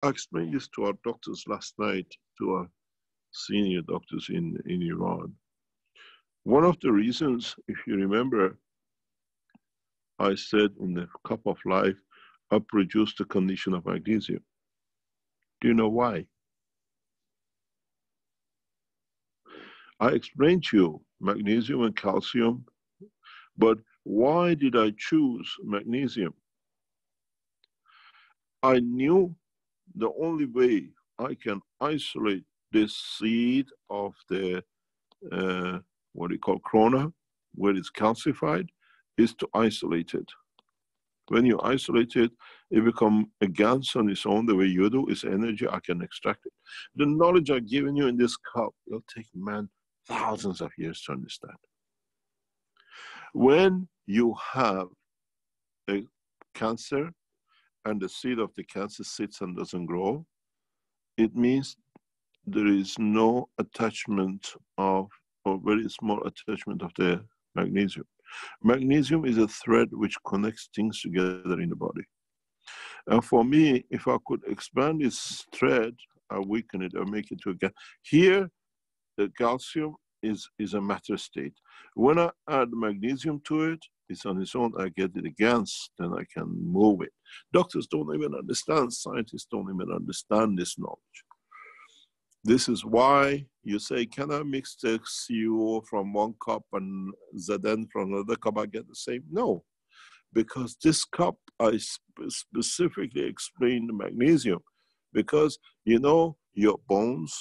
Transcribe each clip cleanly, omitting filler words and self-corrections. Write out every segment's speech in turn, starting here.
I explained this to our doctors last night, to our senior doctors in Iran. One of the reasons, if you remember, I said in the cup of life, I produced the condition of magnesium. Do you know why? I explained to you magnesium and calcium, but why did I choose magnesium? I knew the only way I can isolate this seed of the, what do you call, corona, where it's calcified, is to isolate it. When you isolate it, it becomes a gas on its own. The way you do is energy, I can extract it. The knowledge I've given you in this cup, it'll take man thousands of years to understand. When you have a cancer and the seed of the cancer sits and doesn't grow, it means there is no attachment of, or very small attachment of the magnesium. Magnesium is a thread which connects things together in the body. And for me, if I could expand this thread, I weaken it or make it to a gas. Here, the calcium is a matter state. When I add magnesium to it, it's on its own, I get it a gas, then I can move it. Doctors don't even understand, scientists don't even understand this knowledge. This is why you say, can I mix the CO from one cup and Zn from another cup, I get the same? No, because this cup, I specifically explained the magnesium, because you know, your bones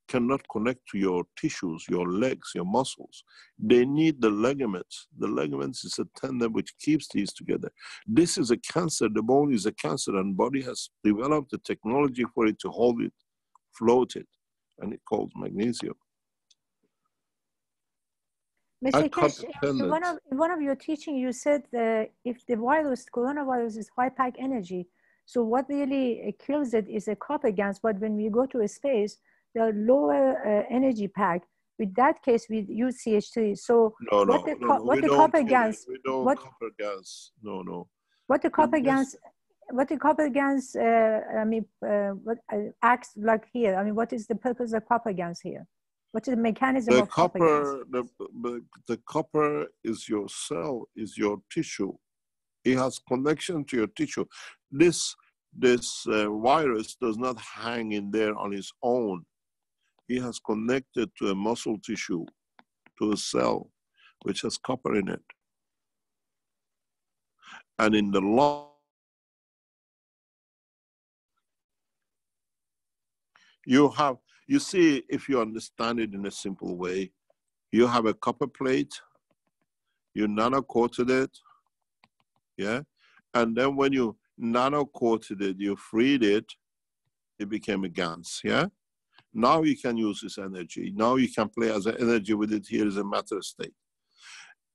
cannot connect to your tissues, your legs, your muscles. They need the ligaments. The ligaments is a tendon which keeps these together. This is a cancer, the bone is a cancer, and body has developed the technology for it to hold it, float it, and it's called magnesium. Mr. Keshe, in one of your teaching, you said if the virus, coronavirus is high pack energy, so what really kills it is a copper gas, but when we go to a space, the lower energy pack. With that case, we use CH3. So what the copper gas? We don't copper gas. No. What the copper gas? What the copper gas? What acts like here? I mean, what is the purpose of copper gas here? What is the mechanism of copper gas? The copper is your cell, is your tissue. It has connection to your tissue. This virus does not hang in there on its own. It has connected to a muscle tissue, to a cell, which has copper in it. And in the lung, you see, if you understand it in a simple way, you have a copper plate, you nano-coated it, yeah? And then when you nano-coated it, you freed it, it became a gas, yeah? Now you can use this energy. Now you can play as an energy with it. Here is a matter state.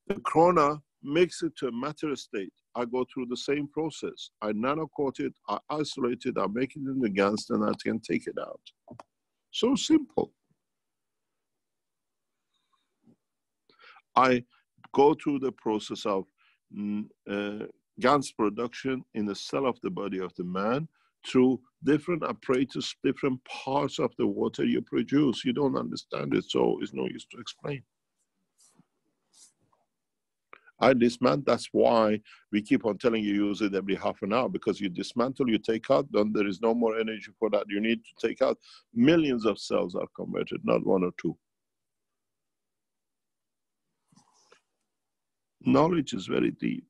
The corona makes it to a matter state. I go through the same process. I nano-coat it, I isolate it, I make it in the gas, then I can take it out. So simple. I go through the process of gas production in the cell of the body of the man through different apparatus, different parts of the water you produce. You don't understand it, so it's no use to explain. I dismantle, that's why we keep on telling you use it every half an hour, because you dismantle, you take out, then there is no more energy for that. You need to take out. Millions of cells are converted, not one or two. Knowledge is very deep.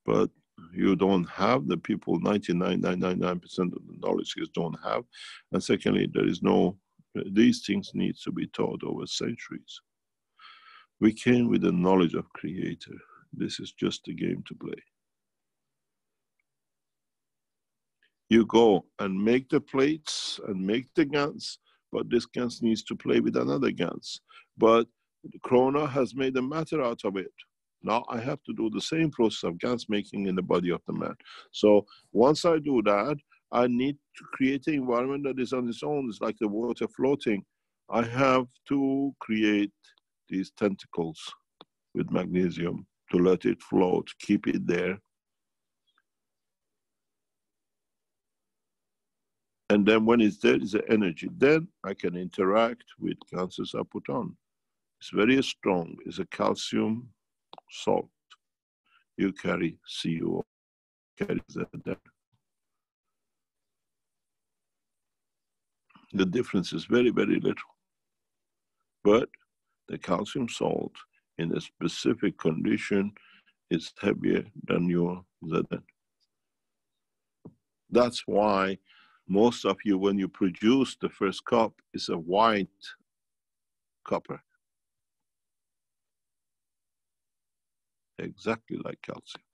But you don't have the people, 99.999% of the knowledge you don't have. And secondly, there is no, these things need to be taught over centuries. We came with the knowledge of Creator. This is just a game to play. You go and make the plates and make the GANs, but this GANs needs to play with another GANs. But Corona has made a matter out of it. Now I have to do the same process of GANs making in the body of the man. So once I do that, I need to create an environment that is on its own. It's like the water floating. I have to create these tentacles with magnesium to let it float, keep it there. And then when it's there, it's the energy. Then I can interact with cancers I put on. It's very strong. It's a calcium salt. You carry CuO, carry that there. The difference is very, very little. But the calcium salt in a specific condition is heavier than your Zn. That's why most of you, when you produce the first cup, is a white copper. Exactly like calcium.